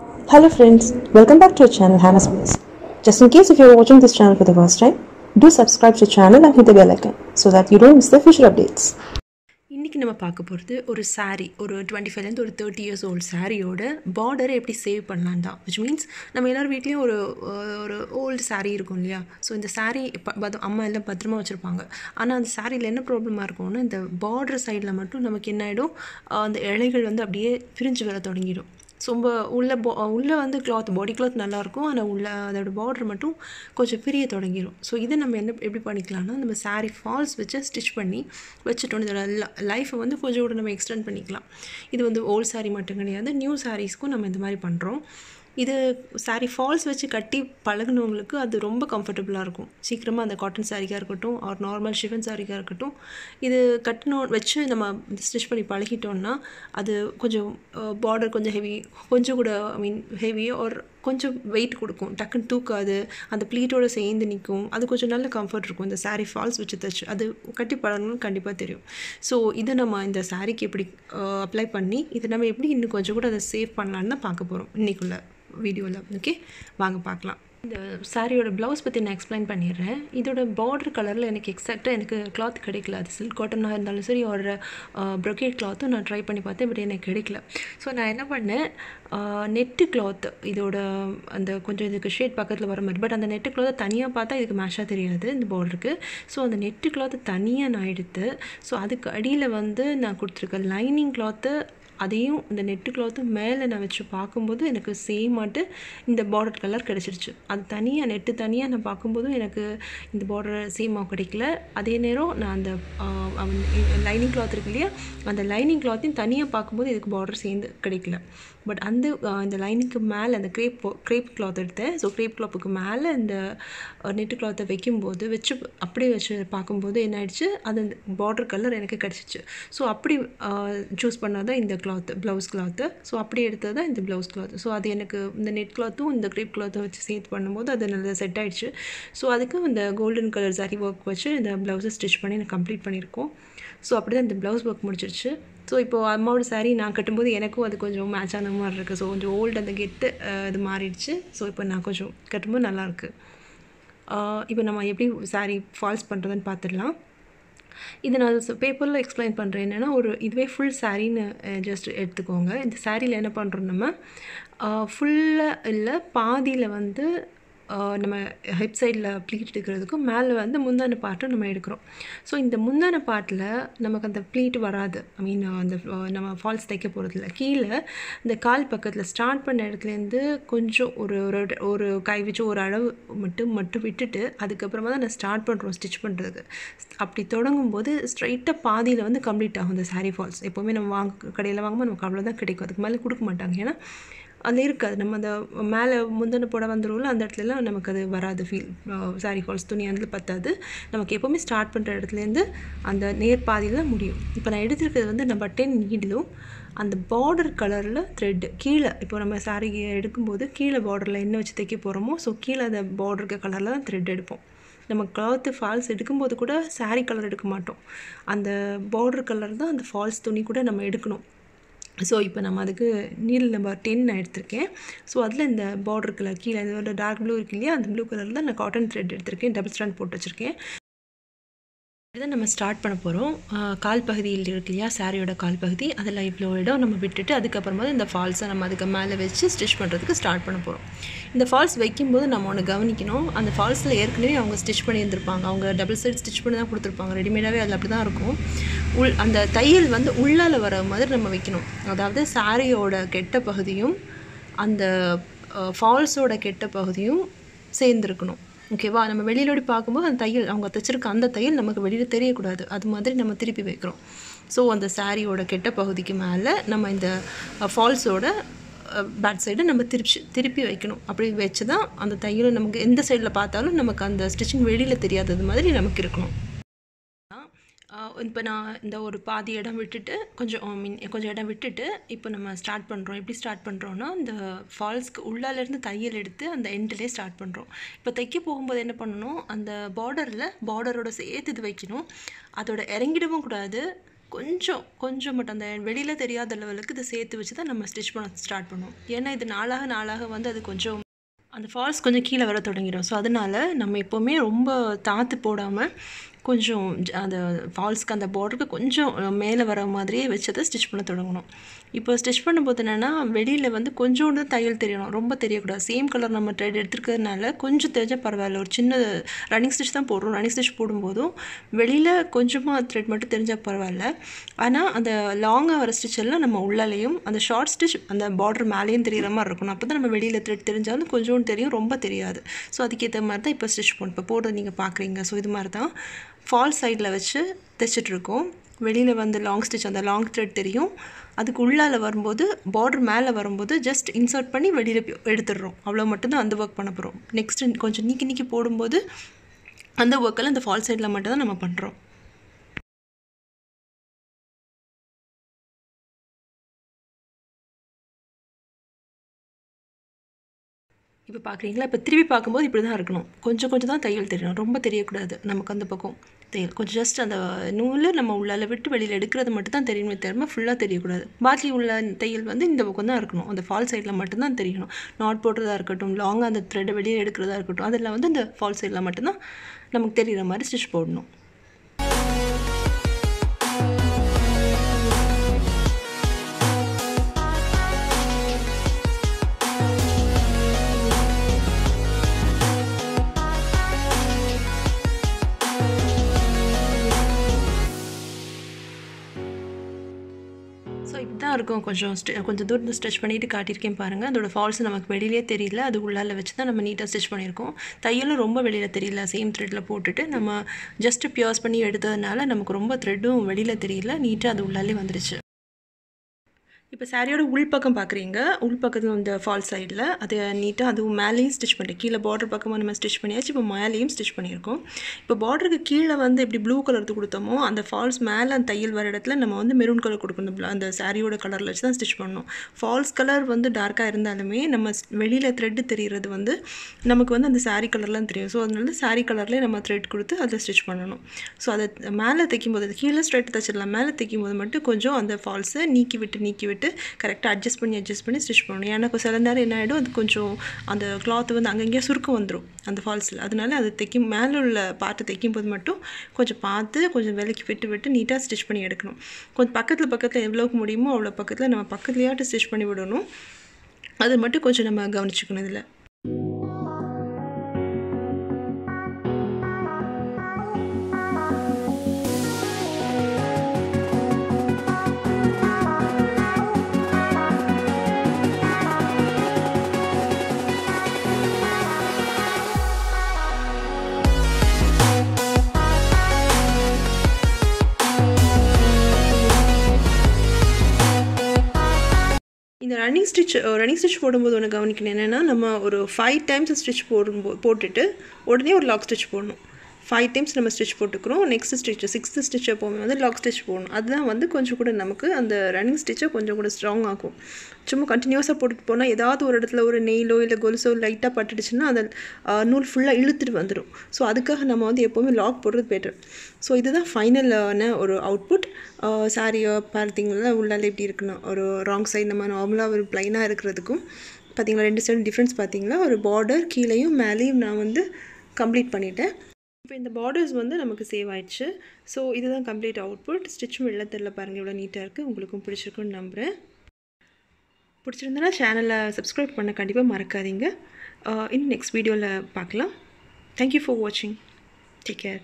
Hello friends, welcome back to our channel Handmade. Just in case if you are watching this channel for the first time, do subscribe to the channel and hit the bell icon so that you don't miss the future updates. இன்னைக்கு நம்ம பார்க்க போகிறது ஒரு saree ஒரு 25 ல இருந்து ஒரு 30 years old சாரியோட பார்டரை எப்படி சேவ் பண்ணலாம் தான். which means நம்ம எல்லார் வீட்லயும் ஒரு ஓல்ட் saree இருக்கும் இல்லையா. ஸோ இந்த saree அம்மா எல்லாம் பத்திரமா வச்சுருப்பாங்க. ஆனால் அந்த சாரியில் என்ன ப்ராப்ளமாக இருக்கும்னா இந்த பார்டர் சைடில் மட்டும் நமக்கு என்ன ஆகிடும், அந்த இலைகள் வந்து அப்படியே பிரிஞ்சு வர தொடங்கிடும். ஸோ உள்ளே வந்து பாடி கிளாத் நல்லாயிருக்கும், ஆனால் அதோட பார்டர் மட்டும் கொஞ்சம் பிரிய தொடங்கிடும். ஸோ இதை நம்ம எப்படி பண்ணிக்கலாம்னா, நம்ம saree ஃபால்ஸ் வச்சு ஸ்டிச் பண்ணி வச்சுட்டோம். இதோட லைஃப்பை வந்து கொஞ்சம் கூட நம்ம எக்ஸ்டெண்ட் பண்ணிக்கலாம். இது வந்து ஓல்ட் saree மட்டும் கிடையாது, நியூ சாரீஸ்க்கும் நம்ம இந்த மாதிரி பண்ணுறோம். இது saree ஃபால்ஸ் வச்சு கட்டி பழகினவங்களுக்கு அது ரொம்ப கம்ஃபர்டபுளாக இருக்கும். சீக்கிரமாக அந்த காட்டன் சாரிக்காக இருக்கட்டும் ஆர் நார்மல் ஷிஃபன் சாரிக்காக இருக்கட்டும், இது வச்சு நம்ம ஸ்டிச் பண்ணி பழகிட்டோம்னா அது கொஞ்சம் பார்டர் கொஞ்சம் கொஞ்சம் கூட ஹெவி ஆர் கொஞ்சம் வெயிட் கொடுக்கும், டக்குன்னு தூக்காது, அந்த ப்ளீட்டோட சேர்ந்து நிற்கும். அது கொஞ்சம் நல்ல கம்ஃபர்ட் இருக்கும் இந்த saree ஃபால்ஸ் வச்சு தச்சு. அது கட்டி பழகணும்னு கண்டிப்பாக தெரியும். ஸோ இதை நம்ம இந்த சாரிக்கு எப்படி அப்ளை பண்ணி இதை நம்ம எப்படி இன்னும் கொஞ்சம் கூட அதை சேவ் பண்ணலான்னு தான் பார்க்க போகிறோம் இன்றைக்குள்ள வீடியோவில். ஓகே, வாங்க பார்க்கலாம். இந்த சாரியோட ப்ளவுஸ் பற்றி நான் எக்ஸ்பிளைன் பண்ணிடுறேன். இதோட பார்டர் கலரில் எனக்கு எக்ஸாக்டாக கிளாத் கிடைக்கல. அது சில்க் காட்டனாக இருந்தாலும் சரி ஒரு ப்ரொக்கேட் கிளாத்தும் நான் ட்ரை பண்ணி பார்த்தேன், பட் எனக்கு கிடைக்கல. ஸோ நான் என்ன பண்ணேன், நெட்டு கிளாத்து இதோட அந்த கொஞ்சம் இதுக்கு ஷேட் பக்கத்தில் வர மாதிரி, பட் அந்த நெட்டு கிளாத்தை தனியாக பார்த்தா இதுக்கு மேஷாக தெரியாது இந்த பார்டருக்கு. ஸோ அந்த நெட்டு கிளாத்தை தனியாக நான் எடுத்து, ஸோ அதுக்கு அடியில் வந்து நான் கொடுத்துருக்கேன் லைனிங் கிளாத்து, அதையும் இந்த நெட்டு கிளாத்தும் மேலே நான் வச்சு பார்க்கும்போது எனக்கு சேமாட்டு இந்த பார்டர் கலர் கிடச்சிருச்சு. அது நெட்டு தனியாக நான் பார்க்கும்போதும் எனக்கு இந்த பார்டர் சேமாக கிடைக்கல. அதே நேரம் நான் அந்த லைனிங் கிளாத் இருக்கு இல்லையா, அந்த லைனிங் கிளாத்தையும் தனியாக பார்க்கும்போது இதுக்கு பார்டர் சேர்ந்து கிடைக்கல. பட் இந்த லைனிங்க்கு மேலே அந்த க்ரேப் கிளாத் எடுத்தேன். ஸோ க்ரேப் கிளாத்துக்கு மேலே இந்த நெட்டு கிளாத்தை வைக்கும்போது அப்படியே வச்சு பார்க்கும்போது என்ன ஆயிடுச்சு, அது பார்டர் கலர் எனக்கு கிடச்சிச்சு. ஸோ அப்படி சூஸ் பண்ணாதான் இந்த ப்ளவுஸ் கிளாத்து. ஸோ அப்படி எடுத்தது தான் இந்த ப்ளவுஸ் கிளாத். ஸோ அது எனக்கு இந்த நெட் கிளாத்தும் இந்த க்ரேப் கிளாத்தும் வச்சு சேர்த்து பண்ணும்போது அது நல்லா செட் ஆகிடுச்சு. ஸோ அதுக்கு இந்த கோல்டன் கலர் சாரி ஒர்க் வச்சு இந்த ப்ளவுஸை ஸ்டிச் பண்ணி நான் கம்ப்ளீட் பண்ணியிருக்கோம். ஸோ அப்படி தான் இந்த ப்ளவுஸ் ஒர்க் முடிச்சிருச்சு. ஸோ இப்போது அம்மாவோட சாரீ நான் கட்டும்போது எனக்கும் அது கொஞ்சம் மேட்ச் ஆன மாதிரி இருக்குது. ஸோ கொஞ்சம் ஓல்டு அந்த கெட்டு இது மாறிடுச்சு. ஸோ இப்போ நான் கொஞ்சம் கட்டும்போது நல்லாயிருக்கு. இப்போ நம்ம எப்படி சாரீ ஃபால்ஸ் பண்ணுறதுன்னு பார்த்துடலாம். இதை நான் பேப்பரில் எக்ஸ்பிளைன் பண்ணுறேன். என்னென்னா, இதுவே ஃபுல் சாரின்னு ஜஸ்ட் எடுத்துக்கோங்க. இந்த சாரியில் என்ன பண்ணுறோம், நம்ம ஃபுல்லாக இல்லை பாதியில் வந்து நம்ம ஹெட் சைடில் ப்ளீட் எடுக்கிறதுக்கும் மேலே வந்து முந்தான பார்ட்டும் நம்ம எடுக்கிறோம். ஸோ இந்த முந்தான பார்ட்டில் நமக்கு அந்த ப்ளீட் வராது. அந்த நம்ம ஃபால்ஸ் தைக்க போகிறதில்ல. கீழே இந்த கால் பக்கத்தில் ஸ்டார்ட் பண்ண இடத்துலேருந்து கொஞ்சம் ஒரு கை வச்சு ஒரு அளவு மட்டும் விட்டுட்டு அதுக்கப்புறமா தான் நான் ஸ்டார்ட் பண்ணுறோம் ஸ்டிச் பண்ணுறதுக்கு. அப்படி தொடங்கும்போது ஸ்ட்ரைட்டாக பாதியில் வந்து கம்ப்ளீட் ஆகும் இந்த saree ஃபால்ஸ். எப்போவுமே நம்ம கடையில் வாங்கும்போது நமக்கு அவ்வளோதான் கிடைக்கும், அதுக்கு மேலே கொடுக்க மாட்டாங்க. ஏன்னா அது இருக்காது, நம்ம அந்த மேலே முந்தின போட வந்துடும்ல அந்த இடத்துலலாம் நமக்கு அது வராது saree ஃபால்ஸ் துணி அதில் பத்தாது. நமக்கு எப்போவுமே ஸ்டார்ட் பண்ணுற இடத்துலேருந்து அந்த நேர் பாதியில் தான் முடியும். இப்போ நான் எடுத்துருக்கிறது வந்து நம்ம 10 நீடிலும் அந்த பார்டர் கலரில் த்ரெட்டு கீழே, இப்போ நம்ம saree எடுக்கும்போது கீழே பார்டரில் என்ன வச்சு தைக்க போகிறோமோ, ஸோ கீழே அந்த பார்டருக்கு கலரில் தான் த்ரெட் எடுப்போம். நம்ம கிளாத்து ஃபால்ஸ் எடுக்கும்போது கூட saree கலர் எடுக்க மாட்டோம், அந்த பார்டர் கலர் தான் அந்த ஃபால்ஸ் துணி கூட நம்ம எடுக்கணும். ஸோ இப்போ நம்ம அதுக்கு நீடில் நம்பர் 10 நான் எடுத்திருக்கேன். ஸோ அதில் இந்த பார்டர் கலர் கீழே இதோட டார்க் ப்ளூ இருக்கு இல்லையா, அந்த ப்ளூ கலரில் தான் நான் காட்டன் த்ரெட் எடுத்திருக்கேன், டபுள் ஸ்டாண்ட் போட்டு வச்சுருக்கேன். இதுதான் நம்ம ஸ்டார்ட் பண்ண போகிறோம். கால் பகுதியில் இருக்கு இல்லையா சாரியோட கால் பகுதி, அதில் இவ்வளோ இடம் நம்ம விட்டுட்டு அதுக்கப்புறமா இந்த ஃபால்ஸை நம்ம அதுக்கு மேலே வச்சு ஸ்டிச் பண்ணுறதுக்கு ஸ்டார்ட் பண்ண போகிறோம். இந்த ஃபால்ஸ் வைக்கும்போது நம்ம ஒன்று கவனிக்கணும், அந்த ஃபால்ஸில் ஏற்கனவே அவங்க ஸ்டிச் பண்ணியிருந்திருப்பாங்க, அவங்க டபுள் சைட் ஸ்டிச் பண்ணி தான் கொடுத்துருப்பாங்க, ரெடிமேடாகவே அதில் அப்படி தான் இருக்கும். அந்த தையல் வந்து உள்ளால் வர மாதிரி நம்ம வைக்கணும். அதாவது சாரியோட கெட்ட பகுதியும் அந்த ஃபால்ஸோட கெட்ட பகுதியும் சேர்ந்துருக்கணும். ஓகேவா, நம்ம வெளியிலோடி பார்க்கும்போது அந்த தையல் அவங்க தைச்சிருக்க அந்த தையல் நமக்கு வெளியில் தெரியக்கூடாது, அது மாதிரி நம்ம திருப்பி வைக்கிறோம். ஸோ அந்த சாரியோட கெட்ட பகுதிக்கு மேலே நம்ம இந்த ஃபால்ஸோட பேக் சைடு நம்ம திருப்பி வைக்கணும். அப்படி வச்சு தான் அந்த தையல் நமக்கு எந்த சைடில் பார்த்தாலும் நமக்கு அந்த ஸ்டிச்சிங் வெளியில் தெரியாதது மாதிரி நமக்கு இருக்கணும். இப்போ நான் இந்த ஒரு பாதி இடம் விட்டுட்டு கொஞ்சம் இடம் விட்டுட்டு இப்போ நம்ம ஸ்டார்ட் பண்ணுறோம். எப்படி ஸ்டார்ட் பண்ணுறோன்னா, இந்த ஃபால்ஸ்க்கு உள்ளாலேருந்து தையல் எடுத்து அந்த எண்ட்லேயே ஸ்டார்ட் பண்ணுறோம். இப்போ தைக்க போகும்போது என்ன பண்ணணும், அந்த பார்டரோட சேர்த்து இது வைக்கணும். அதோட இறங்கிடவும் கூடாது, கொஞ்சம் மட்டும் அந்த வெளியில் தெரியாத லெவலுக்கு இதை சேர்த்து வச்சு தான் நம்ம ஸ்டிச் பண்ண ஸ்டார்ட் பண்ணுவோம். ஏன்னா இது நாளாக வந்து அது கொஞ்சம் அந்த ஃபால்ஸ் கொஞ்சம் கீழே வர தொடங்கிடும். ஸோ அதனால் நம்ம எப்போவுமே ரொம்ப தாத்து போடாமல் கொஞ்சம் அந்த ஃபால்ஸ்க்கு அந்த பார்டருக்கு கொஞ்சம் மேலே வர மாதிரியே வச்சதை ஸ்டிச் பண்ண தொடங்கணும். இப்போ ஸ்டிச் பண்ணும்போது என்னென்னா வெளியில் வந்து கொஞ்சோண்டு தையல் தெரியணும், ரொம்ப தெரியக்கூடாது. சேம் கலர் நம்ம த்ரெட் எடுத்துருக்கிறதுனால கொஞ்சம் தெரிஞ்சால் பரவாயில்ல. ஒரு சின்ன ரன்னிங் ஸ்டிச் தான் போடுறோம். ரன்னிங் ஸ்டிச் போடும்போதும் வெளியில் கொஞ்சமாக த்ரெட் மட்டும் தெரிஞ்சால் பரவாயில்ல. ஆனால் அந்த லாங்காக வர ஸ்டிச் எல்லாம் நம்ம உள்ளாலேயும் அந்த ஷார்ட் ஸ்டிச் அந்த பார்டர் மேலேயும் தெரிகிற மாதிரி இருக்கணும். அப்போ தான் நம்ம வெளியில் த்ரெட் தெரிஞ்சாலும் கொஞ்சோண்டு தெரியும், ரொம்ப தெரியாது. ஸோ அதுக்கேற்ற மாதிரி தான் இப்போ ஸ்டிச் பண்ணணும். இப்போ போடுறது நீங்கள் பார்க்குறீங்க. ஸோ இது மாதிரி தான் ஃபால் சைடில் வச்சு தைச்சிட்ருக்கோம். வெளியில் வந்து லாங் ஸ்டிச் அந்த லாங் த்ரெட் தெரியும். அதுக்கு உள்ளால் வரும்போது பார்டர் மேலே வரும்போது ஜஸ்ட் இன்சர்ட் பண்ணி வெளியில் எடுத்துடுறோம். அவ்வளோ மட்டும்தான் அந்த ஒர்க் பண்ண போகிறோம். நெக்ஸ்ட்டு கொஞ்சம் நீக்கி போடும்போது அந்த ஒர்க்கெல்லாம் இந்த ஃபால் சைடில் மட்டும்தான் நம்ம பண்ணுறோம். இப்போ பார்க்குறீங்களா? இப்போ திருப்பி பார்க்கும்போது இப்படி தான் இருக்கணும். கொஞ்சம் தான் தையல் தெரியணும், ரொம்ப தெரியக்கூடாது. நமக்கு அந்த பக்கம் தையல் கொஞ்சம் ஜஸ்ட் அந்த நூலை நம்ம உள்ளால விட்டு வெளியில் எடுக்கிறது மட்டும் தான் தெரியணுமே தவிர ஃபுல்லாக தெரியக்கூடாது. பாக்கி உள்ள தையல் வந்து இந்த பக்கம் தான் இருக்கணும். அந்த ஃபால் சைடில் மட்டும்தான் தெரியணும். நாட் போடுறதா இருக்கட்டும், லாங்காக அந்த த்ரெட்டை வெளியே எடுக்கிறதா இருக்கட்டும், அதில் வந்து இந்த ஃபால் சைடில் மட்டும்தான் நமக்கு தெரிகிற மாதிரி ஸ்டிச் போடணும். ஸோ இப்படி தான் இருக்கும். கொஞ்சம் தூரத்தில் ஸ்டிச் பண்ணிவிட்டு காட்டியிருக்கேன் பாருங்கள். அதோட ஃபால்ஸ் நமக்கு வெளியிலே தெரியல. அது உள்ளால வச்சு தான் நம்ம நீட்டாக ஸ்டிச் பண்ணியிருக்கோம். தையலும் ரொம்ப வெளியில் தெரியல. சேம் த்ரெட்டில் போட்டுட்டு நம்ம ஜஸ்ட்டு பியர்ஸ் பண்ணி எடுத்ததுனால நமக்கு ரொம்ப த்ரெட்டும் வெளியில் தெரியல. நீட்டாக அது உள்ளாலே வந்துடுச்சு. இப்போ சாரியோட உள்பக்கம் பார்க்குறீங்க. உள்பக்கத்தில் இந்த ஃபால் சைடில் அது நீட்டாக அதுவும் மேலேயும் ஸ்டிச் பண்ணிட்டேன். கீழே பார்டர் பக்கமாக நம்ம ஸ்டிச் பண்ணியாச்சு. இப்போ மேலேயும் ஸ்டிச் பண்ணியிருக்கோம். இப்போ பார்டருக்கு கீழே வந்து எப்படி ப்ளூ கலர் கொடுத்தோமோ அந்த ஃபால்ஸ் மேலே அந்த தையல் வர இடத்துல நம்ம வந்து மெரூன் கலர் கொடுக்கணும். அந்த சாரியோட கலரில் வச்சு தான் ஸ்டிச் பண்ணணும். ஃபால்ஸ் கலர் வந்து டார்க்காக இருந்தாலுமே நம்ம வெளியில் த்ரெட்டு தெரிகிறது வந்து நமக்கு வந்து அந்த சாரீ கலர்லாம் தெரியும். ஸோ அதனால சாரீ கலர்லேயே நம்ம த்ரெட் கொடுத்து அதில் ஸ்டிச் பண்ணணும். ஸோ அதை மேலே தைக்கும்போது கீழே ஸ்ட்ரெயிட் தைச்சிடலாம். மேலே தைக்கும்போது மட்டும் கொஞ்சம் அந்த ஃபால்ஸை நீக்கி விட்டு கரெக்டாக அட்ஜஸ்ட் பண்ணி ஸ்டிச் பண்ணணும். ஏன்னா சில நேரம் என்ன ஆகிடும், அது கொஞ்சம் அந்த கிளாத் வந்து அங்கங்கேயே சுருக்கம் வந்துடும் அந்த ஃபால்ஸில். அதனால அது மேலே உள்ள பார்ட்டு தைக்கும்போது மட்டும் கொஞ்சம் பார்த்து கொஞ்சம் விலைக்கு விட்டு நீட்டாக ஸ்டிச் பண்ணி எடுக்கணும். கொஞ்சம் பக்கத்தில் எவ்வளோக்கு முடியுமோ அவ்வளோ பக்கத்தில் நம்ம பக்கத்துலையாட்டு ஸ்டிச் பண்ணி விடணும். அது மட்டும் கொஞ்சம் நம்ம கவனிச்சுக்கணும் இதில். இந்த ரன்னிங் ஸ்டிச் போடும்போது ஒன்று கவனிக்கணும். என்னென்னா நம்ம ஒரு 5 டைம்ஸ் ஸ்டிச் போட்டுட்டு உடனே ஒரு லாக் ஸ்டிச் போடணும். 5 டைம்ஸ் நம்ம ஸ்டிச் போட்டுக்கிறோம். நெக்ஸ்ட் ஸ்டிச் 6th ஸ்டிச் எப்போவுமே வந்து லாக் ஸ்டிச் போடணும். அதுதான் வந்து கொஞ்சம் கூட நமக்கு அந்த ரன்னிங் ஸ்டிச்சை கொஞ்சம் கூட ஸ்ட்ராங் ஆகும். சும்மா கண்டினியூஸாக போட்டுட்டு போனால் ஏதாவது ஒரு இடத்துல ஒரு நெயிலோ இல்லை கொலுசோ லைட்டாக பட்டுடுச்சுன்னா அந்த நூல் ஃபுல்லாக இழுத்துட்டு வந்துடும். ஸோ அதுக்காக நம்ம வந்து எப்போவுமே லாக் போடுறது பெட்டர். ஸோ இதுதான் ஃபைனலான ஒரு அவுட்புட். சாரியை பார்த்தீங்களா உள்ளால எப்படி இருக்குன்னா ஒரு ராங் சைடு நம்ம நார்மலாக ஒரு ப்ளைனாக இருக்கிறதுக்கும் பார்த்தீங்களா 2 சைடு டிஃப்ரென்ஸ் பார்த்தீங்களா. ஒரு பார்டர் கீழேயும் மேலேயும் நான் வந்து கம்ப்ளீட் பண்ணிட்டேன். இப்போ இந்த பார்டர்ஸ் வந்து நமக்கு சேவ் ஆயிடுச்சு. ஸோ இதுதான் கம்ப்ளீட் அவுட்புட். ஸ்டிச்சும் வெளில தெரியல பாருங்கள், எவ்வளோ நீட்டாக இருக்குது. உங்களுக்கும் பிடிச்சிருக்குன்னு நம்புகிறேன். பிடிச்சிருந்தனா சேனலை சப்ஸ்கிரைப் பண்ண கண்டிப்பாக மறக்காதீங்க. இன்னும் நெக்ஸ்ட் வீடியோவில் பார்க்கலாம். தேங்க்யூ ஃபார் வாட்சிங். Take care.